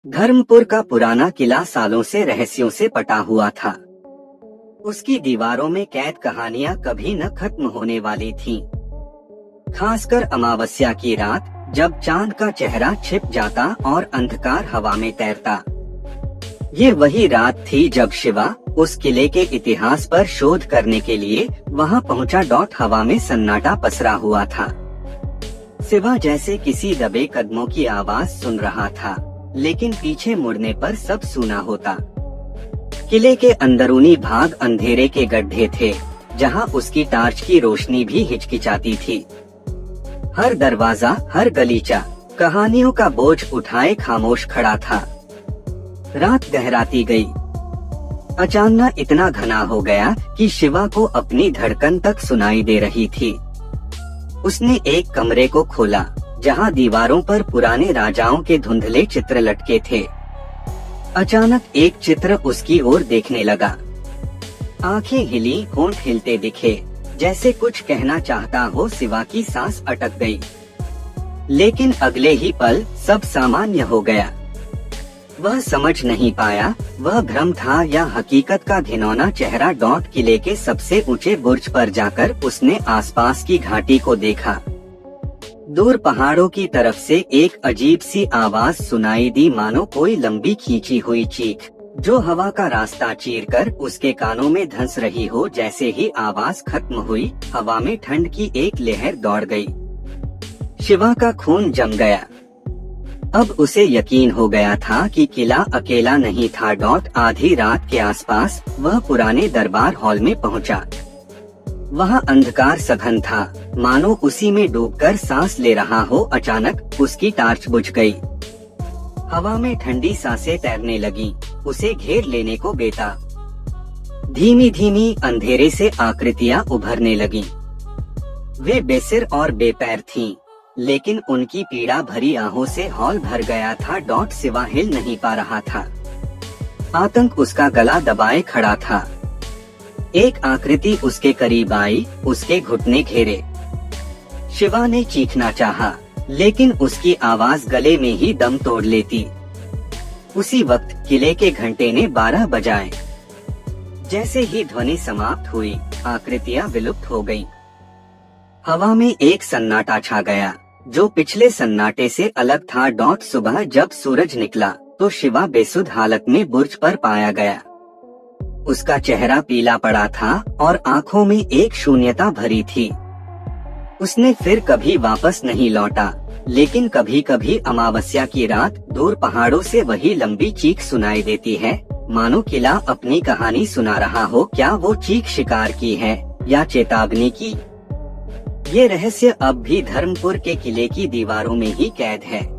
धर्मपुर का पुराना किला सालों से रहस्यों से पटा हुआ था। उसकी दीवारों में कैद कहानियां कभी न खत्म होने वाली थीं। खासकर अमावस्या की रात, जब चांद का चेहरा छिप जाता और अंधकार हवा में तैरता। ये वही रात थी जब शिवा उस किले के इतिहास पर शोध करने के लिए वहां पहुंचा। हवा में सन्नाटा पसरा हुआ था। शिवा जैसे किसी दबे कदमों की आवाज सुन रहा था, लेकिन पीछे मुड़ने पर सब सूना होता। किले के अंदरूनी भाग अंधेरे के गड्ढे थे, जहां उसकी टार्च की रोशनी भी हिचकिचाती थी। हर दरवाजा, हर गलीचा कहानियों का बोझ उठाए खामोश खड़ा था। रात गहराती गई। अचानक इतना घना हो गया कि शिवा को अपनी धड़कन तक सुनाई दे रही थी। उसने एक कमरे को खोला, जहां दीवारों पर पुराने राजाओं के धुंधले चित्र लटके थे। अचानक एक चित्र उसकी ओर देखने लगा। आंखें हिली, होंठ हिलते दिखे, जैसे कुछ कहना चाहता हो। शिवा की सांस अटक गई, लेकिन अगले ही पल सब सामान्य हो गया। वह समझ नहीं पाया वह भ्रम था या हकीकत का घिनौना चेहरा। किले के सबसे ऊंचे बुर्ज पर जाकर उसने आसपास की घाटी को देखा। दूर पहाड़ों की तरफ से एक अजीब सी आवाज सुनाई दी, मानो कोई लंबी खींची हुई चीख, जो हवा का रास्ता चीरकर उसके कानों में धंस रही हो। जैसे ही आवाज खत्म हुई, हवा में ठंड की एक लहर दौड़ गई। शिवा का खून जम गया। अब उसे यकीन हो गया था कि किला अकेला नहीं था। आधी रात के आसपास वह पुराने दरबार हॉल में पहुंचा। वहाँ अंधकार सघन था, मानो उसी में डूबकर सांस ले रहा हो। अचानक उसकी टार्च बुझ गई। हवा में ठंडी सांसें तैरने लगी, उसे घेर लेने को बेताब। धीमी धीमी अंधेरे से आकृतियां उभरने लगीं। वे बेसिर और बेपैर थीं, लेकिन उनकी पीड़ा भरी आहों से हॉल भर गया था। शिवा हिल नहीं पा रहा था। आतंक उसका गला दबाए खड़ा था। एक आकृति उसके करीब आई, उसके घुटने घेरे। शिवा ने चीखना चाहा, लेकिन उसकी आवाज गले में ही दम तोड़ लेती। उसी वक्त किले के घंटे ने 12 बजाए। जैसे ही ध्वनि समाप्त हुई, आकृतियां विलुप्त हो गईं। हवा में एक सन्नाटा छा गया, जो पिछले सन्नाटे से अलग था। सुबह जब सूरज निकला, तो शिवा बेसुध हालत में बुर्ज पर पाया गया। उसका चेहरा पीला पड़ा था और आंखों में एक शून्यता भरी थी। उसने फिर कभी वापस नहीं लौटा, लेकिन कभी कभी अमावस्या की रात दूर पहाड़ों से वही लंबी चीख सुनाई देती है, मानो किला अपनी कहानी सुना रहा हो। क्या वो चीख शिकार की है या चेतावनी की? ये रहस्य अब भी धर्मपुर के किले की दीवारों में ही कैद है।